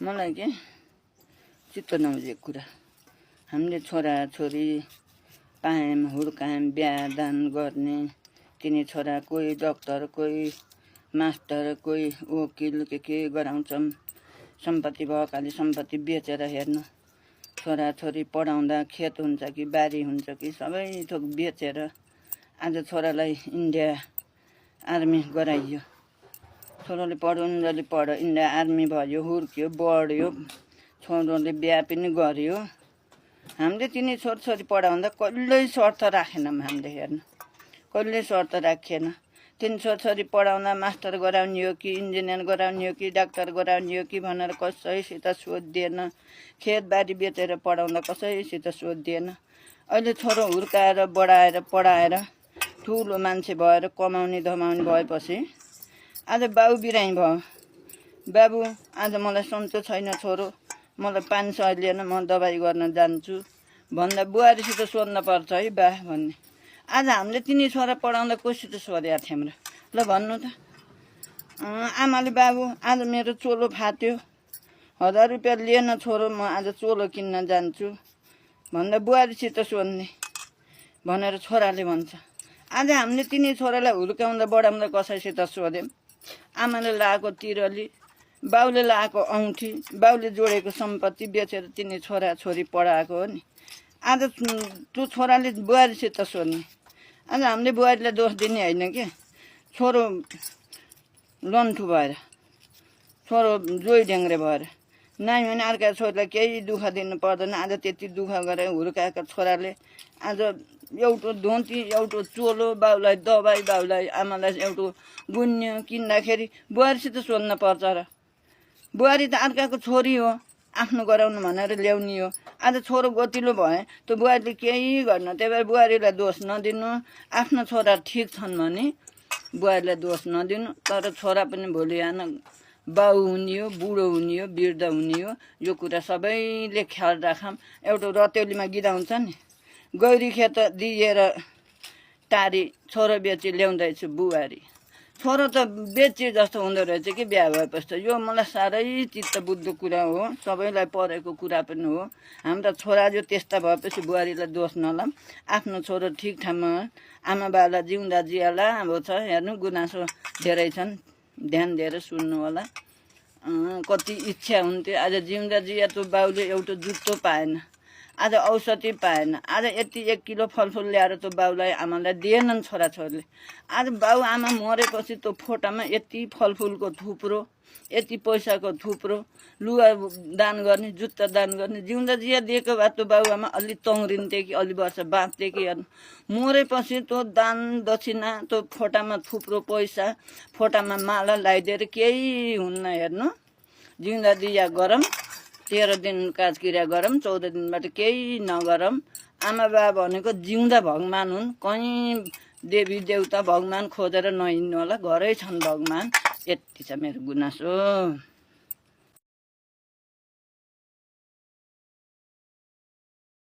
मलाई के चित्त नबुझेको कुरा हामीले छोराछोरी पायौँ हुर्कायौँ बिहा दान गर्ने तिनी छोरा कोही डक्टर कोही मास्टर कोही वकिल के गराउँछौँ सम्पत्ति भएकाले सम्पत्ति बेचेर हेर्नु छोराछोरी पढाउँदा खेत हुन्छ कि बारी हुन्छ कि सबै थोक बेचेर आज छोरालाई इन्डिया आर्मी गराइयो छोराले पढुन्जेली पढ इन्डिया आर्मी भयो हुर्क्यो बढ्यो छोरोले बिहा पनि गर्यो हामीले तिनी छोरछोरी पढाउँदा कहिल्यै शर्त राखेनौँ हामीले हेर्नु कहिल्यै शर्त राखेन तिनी छोरछोरी पढाउँदा मास्टर गराउने हो कि इन्जिनियर गराउने हो कि डाक्टर गराउने हो कि भनेर कसैसित सोधिएन खेतबारी बेचेर पढाउँदा कसैसित सोधिएन अहिले छोरो हुर्काएर बढाएर पढाएर ठुलो मान्छे भएर कमाउने धमाउने भएपछि आज बाउ बिरामी भयो बाबु आज मलाई सन्चो छैन छोरो मलाई 500 लिएन म दबाई गर्न जान्छु भन्दा बुहारीसित सोध्न पर्छ है बा भन्ने आज हामीले तिनी छोरा पढाउँदा कोसित सोधेका थियौँ र ल भन्नु त आमाले बाबु आज मेरो चोलो फाट्यो 1000 रुपियाँ लिएन छोरो म आज चोलो किन्न जान्छु भन्दा बुहारीसित सोध्ने भनेर छोराले भन्छ आज हामीले तिनी छोरालाई हुर्काउँदा बढाउँदा कसैसित सोध्यौँ आमाले लगाएको तिरली बाउले लगाएको औँठी बाउले जोडेको सम्पत्ति बेचेर तिनी छोरा छोरी पढाएको हो नि आज त्यो छोराले बुहारीसित सोध्ने आज हामीले बुहारीलाई दोष दिने होइन के छोरो लन्ठु भएर छोरो जोइ ढ्याङ्ग्रे भएर नाइ भने अर्का छोरीलाई केही दुःख दिनु पर्दैन आज त्यति दुःख गरेर हुर्काएका छोराले आज एउटो धोती एउटो चोलो बाउलाई दबाई बाउलाई आमालाई एउटो गुन्यो किन्दाखेरि बुहारीसित सोध्न पर्छ र बुहारी त अर्काको छोरी हो आफ्नो गराउनु भनेर ल्याउने हो आज छोरो गोतिलो भए त्यो बुहारीले केही गर्न त्यही भएर बुहारीलाई दोष नदिनु आफ्नो छोरा ठिक छन् भने बुहारीलाई दोष नदिनु तर छोरा पनि भोलि आन बाउ हुने हो बुढो हुने हो वृद्ध हुने हो यो कुरा सबैले ख्याल राखौँ एउटा रतेलीमा गीत आउँछ नि गौरी खेत दिएर टारी छोरो बेची ल्याउँदैछु बुहारी छोरो त बेचे जस्तो हुँदो रहेछ कि बिहा भएपछि त यो मलाई साह्रै चित्त बुझ्दो कुरा हो सबैलाई परेको कुरा पनि हो हाम्रा छोरा जो त्यस्ता भएपछि बुहारीलाई दोष नलाम आफ्नो छोरो ठिक ठाउँमा आमा बाबालाई जिउँदा जियाला अब छ हेर्नु गुनासो धेरै छन् ध्यान दिएर सुन्नु होला कति इच्छा हुन्थ्यो आज जिउँदा जिया त्यो बाउले एउटा जुत्तो पाएन आज औषधि पाएन आज यति 1 किलो फलफुल ल्याएर त्यो बाउलाई आमालाई दिएनन् छोराछोरीले आज बाउ आमा मरेपछि त्यो फोटामा यति फलफुलको थुप्रो यति पैसाको थुप्रो लुगा दान गर्ने जुत्ता दान गर्ने जिउँदा जिया दिएको भए त्यो बाउ आमा अलि तङ्ग्रिन्थे कि अलि वर्ष बाँच्थे कि हेर्नु मरेपछि त्यो दान दक्षिणा त्यो फोटामा थुप्रो पैसा फोटामा माला लगाइदिएर केही हुन्न हेर्नु जिउँदा दिया गरौँ 13 दिन काजक्रिया गरौँ 14 दिनबाट केही नगरौँ आमा बाबा भनेको जिउँदा भगवान हुन् कहीँ देवी देवता भगवान खोजेर नहिँड्नु होला घरै छन् भगवान यति छ मेरो गुनासो।